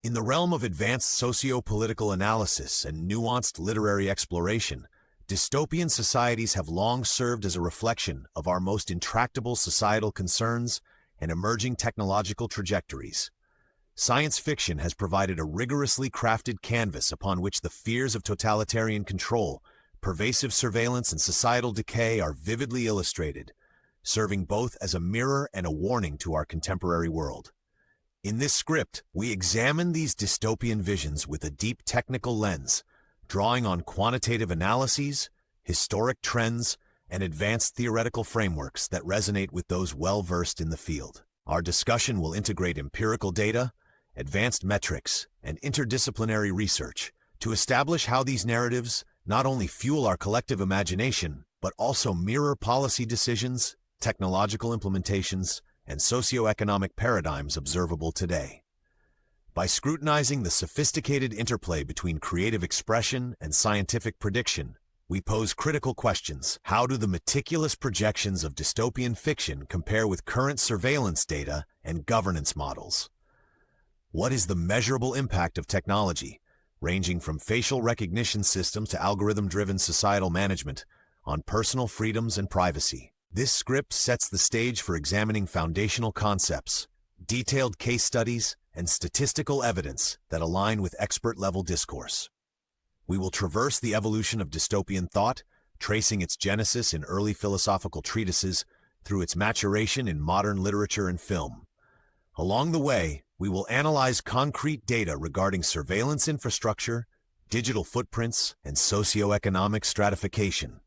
In the realm of advanced socio-political analysis and nuanced literary exploration, dystopian societies have long served as a reflection of our most intractable societal concerns and emerging technological trajectories. Science fiction has provided a rigorously crafted canvas upon which the fears of totalitarian control, pervasive surveillance, and societal decay are vividly illustrated, serving both as a mirror and a warning to our contemporary world. In this script, we examine these dystopian visions with a deep technical lens, drawing on quantitative analyses, historic trends, and advanced theoretical frameworks that resonate with those well-versed in the field. Our discussion will integrate empirical data, advanced metrics, and interdisciplinary research to establish how these narratives not only fuel our collective imagination, but also mirror policy decisions, technological implementations, and socioeconomic paradigms observable today. By scrutinizing the sophisticated interplay between creative expression and scientific prediction, we pose critical questions. How do the meticulous projections of dystopian fiction compare with current surveillance data and governance models? What is the measurable impact of technology, ranging from facial recognition systems to algorithm-driven societal management, on personal freedoms and privacy? This script sets the stage for examining foundational concepts, detailed case studies, and statistical evidence that align with expert-level discourse. We will traverse the evolution of dystopian thought, tracing its genesis in early philosophical treatises through its maturation in modern literature and film. Along the way, we will analyze concrete data regarding surveillance infrastructure, digital footprints, and socioeconomic stratification,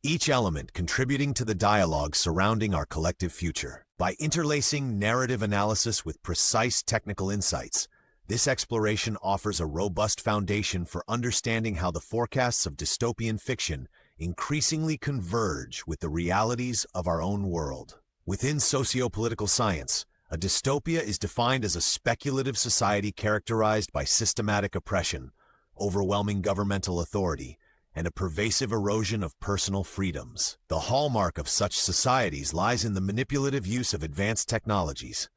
each element contributing to the dialogue surrounding our collective future. By interlacing narrative analysis with precise technical insights, this exploration offers a robust foundation for understanding how the forecasts of dystopian fiction increasingly converge with the realities of our own world. Within socio-political science, a dystopia is defined as a speculative society characterized by systematic oppression, overwhelming governmental authority, and a pervasive erosion of personal freedoms. The hallmark of such societies lies in the manipulative use of advanced technologies,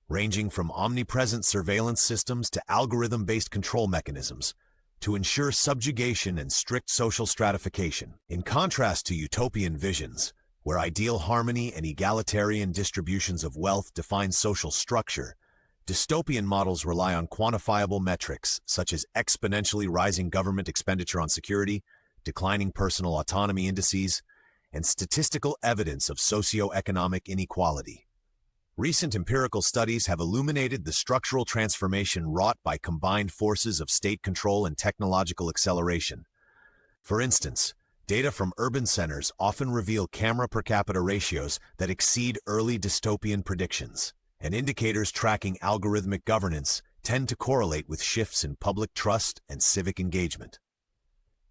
ranging from omnipresent surveillance systems to algorithm-based control mechanisms, to ensure subjugation and strict social stratification. In contrast to utopian visions, where ideal harmony and egalitarian distributions of wealth define social structure, dystopian models rely on quantifiable metrics such as exponentially rising government expenditure on security, declining personal autonomy indices, and statistical evidence of socioeconomic inequality. Recent empirical studies have illuminated the structural transformation wrought by combined forces of state control and technological acceleration. For instance, data from urban centers often reveal camera per capita ratios that exceed early dystopian predictions, and indicators tracking algorithmic governance tend to correlate with shifts in public trust and civic engagement.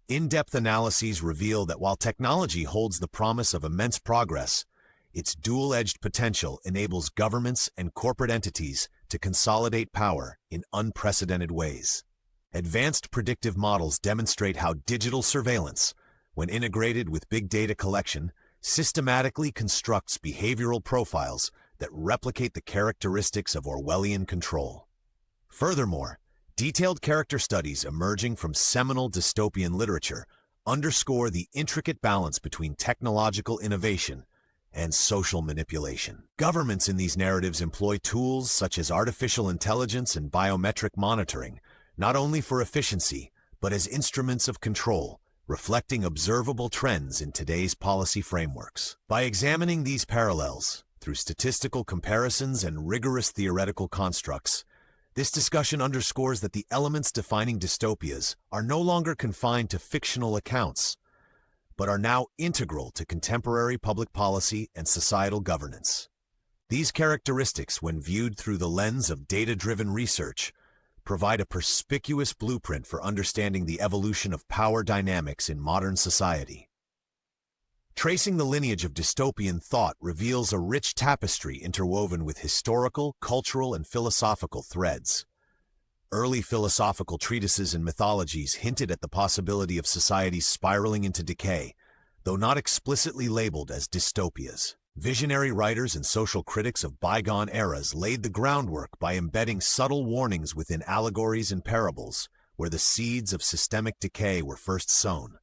In-depth analyses reveal that while technology holds the promise of immense progress, its dual-edged potential enables governments and corporate entities to consolidate power in unprecedented ways. Advanced predictive models demonstrate how digital surveillance, when integrated with big data collection, systematically constructs behavioral profiles that replicate the characteristics of Orwellian control. Furthermore, detailed character studies emerging from seminal dystopian literature underscore the intricate balance between technological innovation and social manipulation. Governments in these narratives employ tools such as artificial intelligence and biometric monitoring, not only for efficiency, but as instruments of control, reflecting observable trends in today's policy frameworks. By examining these parallels through statistical comparisons and rigorous theoretical constructs, this discussion underscores that the elements defining dystopias are no longer confined to fictional accounts, but are now integral to contemporary public policy and societal governance. These characteristics, when viewed through the lens of data-driven research, provide a perspicuous blueprint for understanding the evolution of power dynamics in modern society. Tracing the lineage of dystopian thought reveals a rich tapestry interwoven with historical, cultural, and philosophical threads. Early philosophical treatises and mythologies hinted at the possibility of societies spiraling into decay, though not explicitly labeled as dystopias. Visionary writers and social critics of bygone eras laid the groundwork by embedding subtle warnings within allegories and parables, where the seeds of systemic decay were first sown.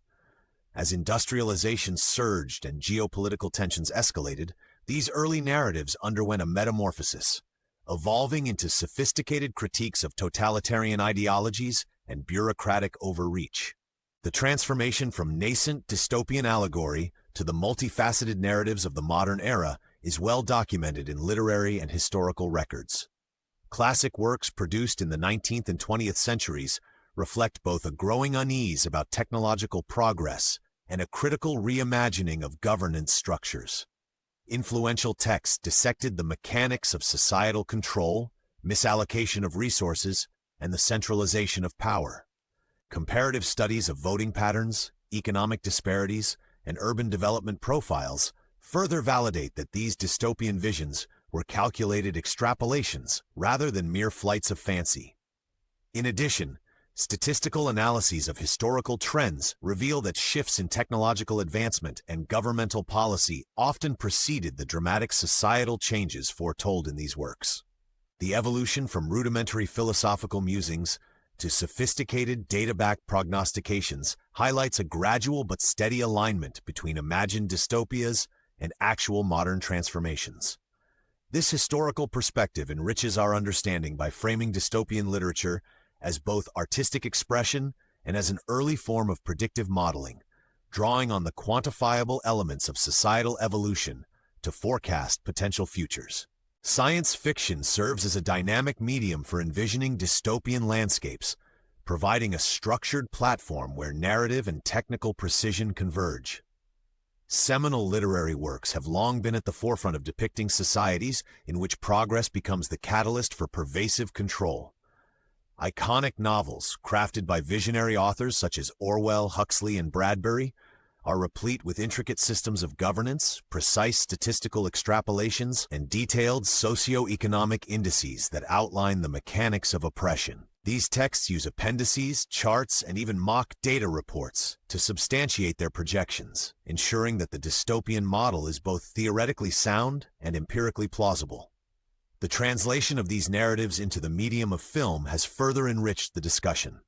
As industrialization surged and geopolitical tensions escalated, these early narratives underwent a metamorphosis, evolving into sophisticated critiques of totalitarian ideologies and bureaucratic overreach. The transformation from nascent dystopian allegory to the multifaceted narratives of the modern era is well documented in literary and historical records. Classic works produced in the 19th and 20th centuries reflect both a growing unease about technological progress and a critical reimagining of governance structures. Influential texts dissected the mechanics of societal control, misallocation of resources, and the centralization of power. Comparative studies of voting patterns, economic disparities, and urban development profiles further validate that these dystopian visions were calculated extrapolations rather than mere flights of fancy. In addition, statistical analyses of historical trends reveal that shifts in technological advancement and governmental policy often preceded the dramatic societal changes foretold in these works. The evolution from rudimentary philosophical musings to sophisticated data-backed prognostications highlights a gradual but steady alignment between imagined dystopias and actual modern transformations. This historical perspective enriches our understanding by framing dystopian literature as both artistic expression and as an early form of predictive modeling, drawing on the quantifiable elements of societal evolution to forecast potential futures. Science fiction serves as a dynamic medium for envisioning dystopian landscapes, providing a structured platform where narrative and technical precision converge. Seminal literary works have long been at the forefront of depicting societies in which progress becomes the catalyst for pervasive control. Iconic novels, crafted by visionary authors such as Orwell, Huxley, and Bradbury, are replete with intricate systems of governance, precise statistical extrapolations, and detailed socio-economic indices that outline the mechanics of oppression. These texts use appendices, charts, and even mock data reports to substantiate their projections, ensuring that the dystopian model is both theoretically sound and empirically plausible. The translation of these narratives into the medium of film has further enriched the discussion.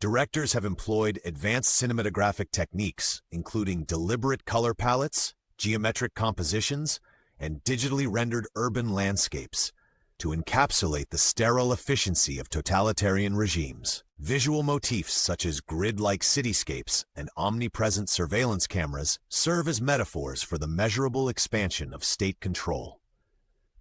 Directors have employed advanced cinematographic techniques, including deliberate color palettes, geometric compositions, and digitally rendered urban landscapes, to encapsulate the sterile efficiency of totalitarian regimes. Visual motifs such as grid-like cityscapes and omnipresent surveillance cameras serve as metaphors for the measurable expansion of state control.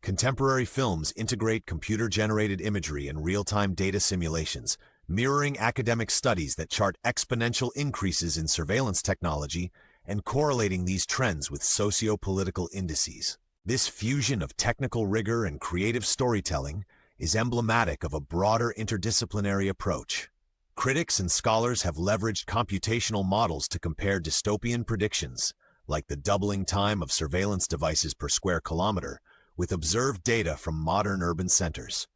Contemporary films integrate computer-generated imagery and real-time data simulations, mirroring academic studies that chart exponential increases in surveillance technology and correlating these trends with socio-political indices. This fusion of technical rigor and creative storytelling is emblematic of a broader interdisciplinary approach. Critics and scholars have leveraged computational models to compare dystopian predictions, like the doubling time of surveillance devices per square kilometer, with observed data from modern urban centers.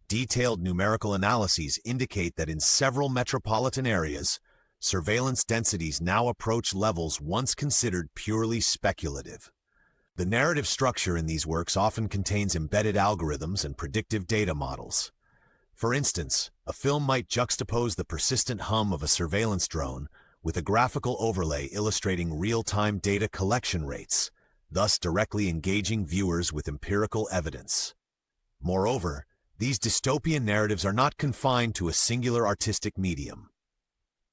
Detailed numerical analyses indicate that in several metropolitan areas, surveillance densities now approach levels once considered purely speculative. The narrative structure in these works often contains embedded algorithms and predictive data models. For instance, a film might juxtapose the persistent hum of a surveillance drone with a graphical overlay illustrating real-time data collection rates, thus directly engaging viewers with empirical evidence. Moreover, these dystopian narratives are not confined to a singular artistic medium.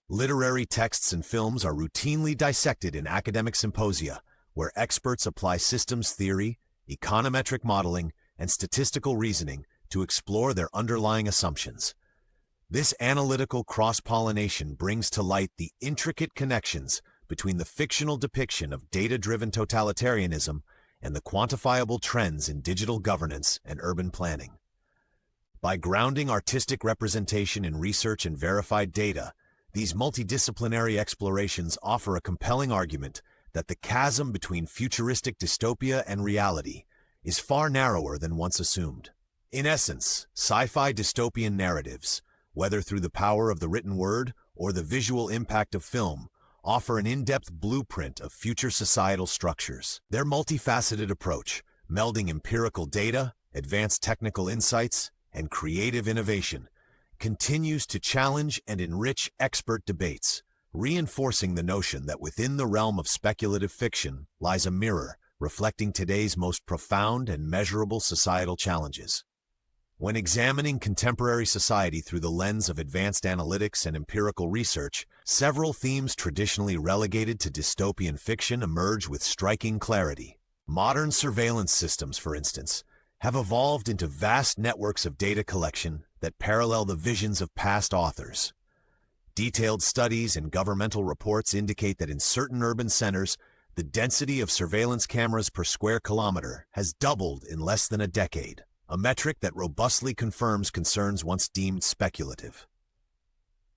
Literary texts and films are routinely dissected in academic symposia, where experts apply systems theory, econometric modeling, and statistical reasoning to explore their underlying assumptions. This analytical cross-pollination brings to light the intricate connections between the fictional depiction of data-driven totalitarianism and the quantifiable trends in digital governance and urban planning. By grounding artistic representation in research and verified data, these multidisciplinary explorations offer a compelling argument that the chasm between futuristic dystopia and reality is far narrower than once assumed. In essence, sci-fi dystopian narratives, whether through the power of the written word or the visual impact of film, offer an in-depth blueprint of future societal structures. Their multifaceted approach, melding empirical data, advanced technical insights, and creative innovation, continues to challenge and enrich expert debates, reinforcing the notion that within the realm of speculative fiction lies a mirror reflecting today's most profound and measurable societal challenges. When examining contemporary society through the lens of advanced analytics and empirical research, several themes traditionally relegated to dystopian fiction emerge with striking clarity. Modern surveillance systems, for instance, have evolved into vast networks of data collection that parallel the visions of past authors. Detailed studies and governmental reports indicate that in certain urban centers, the density of surveillance cameras per square kilometer has doubled in less than a decade, a metric that robustly confirms concerns once deemed speculative.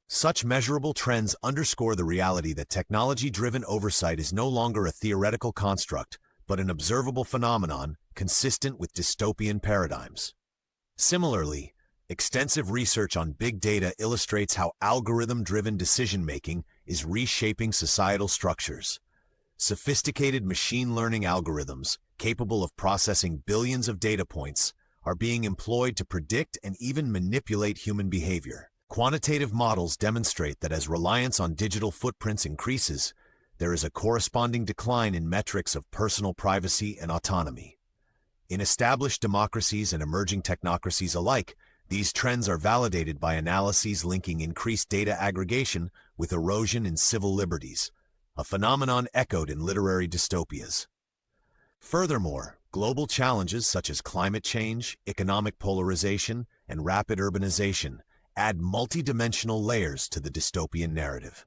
Such measurable trends underscore the reality that technology-driven oversight is no longer a theoretical construct, but an observable phenomenon consistent with dystopian paradigms. Similarly, extensive research on big data illustrates how algorithm-driven decision-making is reshaping societal structures. Sophisticated machine learning algorithms, capable of processing billions of data points, are being employed to predict and even manipulate human behavior. Quantitative models demonstrate that as reliance on digital footprints increases, there is a corresponding decline in metrics of personal privacy and autonomy. In established democracies and emerging technocracies alike, these trends are validated by analyses linking increased data aggregation with erosion in civil liberties, a phenomenon echoed in literary dystopias. Furthermore, global challenges such as climate change, economic polarization, and rapid urbanization add multidimensional layers to the dystopian narrative.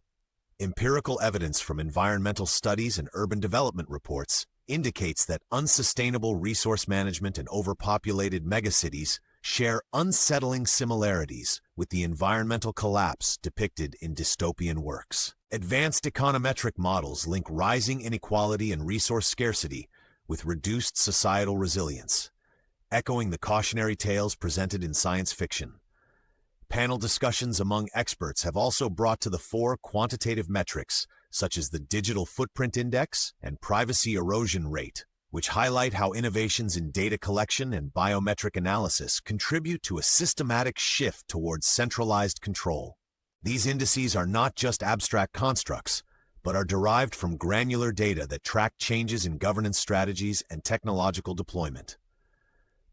Empirical evidence from environmental studies and urban development reports indicates that unsustainable resource management and overpopulated megacities share unsettling similarities with the environmental collapse depicted in dystopian works. Advanced econometric models link rising inequality and resource scarcity with reduced societal resilience, echoing the cautionary tales presented in science fiction. Panel discussions among experts have also brought to the fore quantitative metrics such as the Digital Footprint Index and Privacy Erosion Rate, which highlight how innovations in data collection and biometric analysis contribute to a systematic shift towards centralized control. These indices are not just abstract constructs, but are derived from granular data that track changes in governance strategies and technological deployment.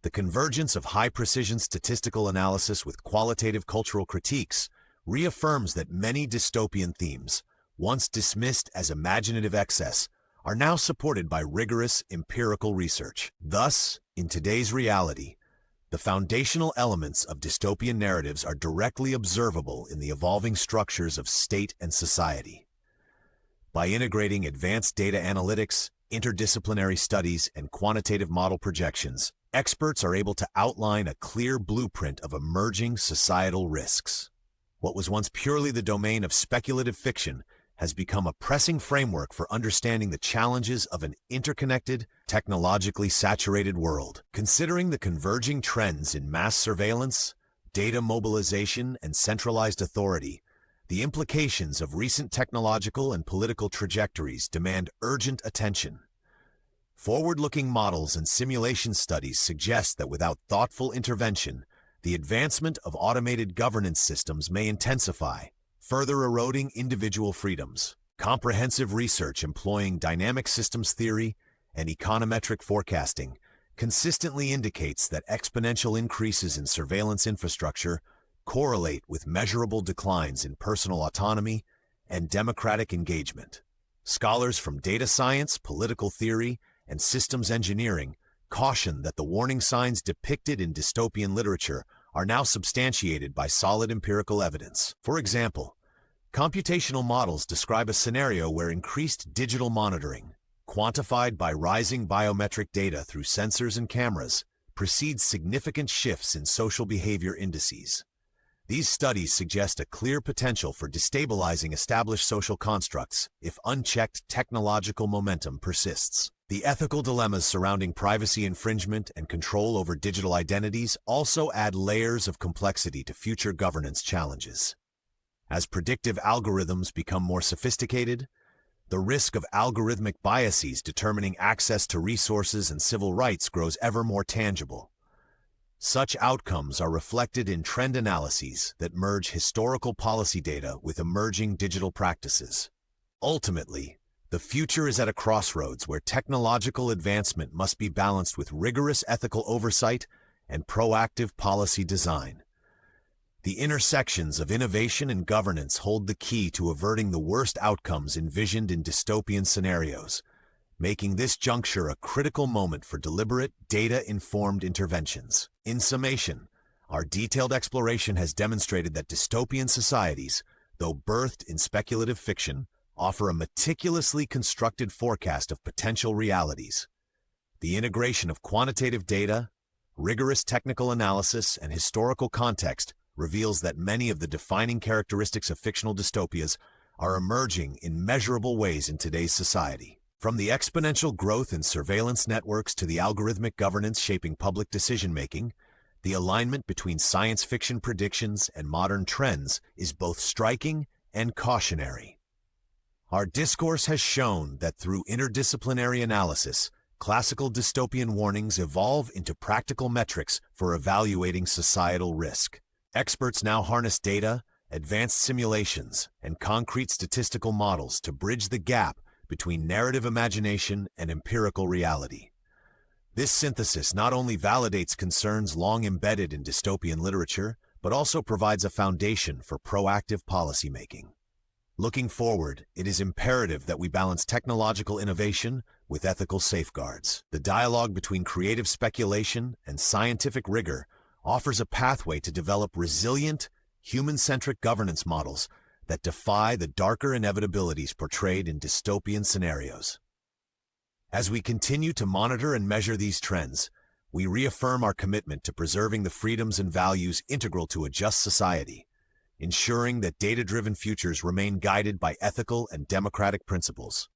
The convergence of high-precision statistical analysis with qualitative cultural critiques reaffirms that many dystopian themes, once dismissed as imaginative excess, are now supported by rigorous empirical research. Thus, in today's reality, the foundational elements of dystopian narratives are directly observable in the evolving structures of state and society. By integrating advanced data analytics, interdisciplinary studies, and quantitative model projections, experts are able to outline a clear blueprint of emerging societal risks. What was once purely the domain of speculative fiction has become a pressing framework for understanding the challenges of an interconnected, technologically saturated world. Considering the converging trends in mass surveillance, data mobilization, and centralized authority, the implications of recent technological and political trajectories demand urgent attention. Forward-looking models and simulation studies suggest that without thoughtful intervention, the advancement of automated governance systems may intensify, further eroding individual freedoms. Comprehensive research employing dynamic systems theory and econometric forecasting consistently indicates that exponential increases in surveillance infrastructure correlate with measurable declines in personal autonomy and democratic engagement. Scholars from data science, political theory, and systems engineering caution that the warning signs depicted in dystopian literature are now substantiated by solid empirical evidence. For example, computational models describe a scenario where increased digital monitoring, quantified by rising biometric data through sensors and cameras, precedes significant shifts in social behavior indices. These studies suggest a clear potential for destabilizing established social constructs if unchecked technological momentum persists. The ethical dilemmas surrounding privacy infringement and control over digital identities also add layers of complexity to future governance challenges. As predictive algorithms become more sophisticated, the risk of algorithmic biases determining access to resources and civil rights grows ever more tangible. Such outcomes are reflected in trend analyses that merge historical policy data with emerging digital practices. Ultimately, the future is at a crossroads where technological advancement must be balanced with rigorous ethical oversight and proactive policy design. The intersections of innovation and governance hold the key to averting the worst outcomes envisioned in dystopian scenarios, making this juncture a critical moment for deliberate, data-informed interventions. In summation, our detailed exploration has demonstrated that dystopian societies, though birthed in speculative fiction, offer a meticulously constructed forecast of potential realities. The integration of quantitative data, rigorous technical analysis, and historical context reveals that many of the defining characteristics of fictional dystopias are emerging in measurable ways in today's society. From the exponential growth in surveillance networks to the algorithmic governance shaping public decision-making, the alignment between science fiction predictions and modern trends is both striking and cautionary. Our discourse has shown that through interdisciplinary analysis, classical dystopian warnings evolve into practical metrics for evaluating societal risk. Experts now harness data, advanced simulations, and concrete statistical models to bridge the gap between narrative imagination and empirical reality. This synthesis not only validates concerns long embedded in dystopian literature, but also provides a foundation for proactive policymaking. Looking forward, it is imperative that we balance technological innovation with ethical safeguards. The dialogue between creative speculation and scientific rigor offers a pathway to develop resilient, human-centric governance models that defy the darker inevitabilities portrayed in dystopian scenarios. As we continue to monitor and measure these trends, we reaffirm our commitment to preserving the freedoms and values integral to a just society, ensuring that data-driven futures remain guided by ethical and democratic principles.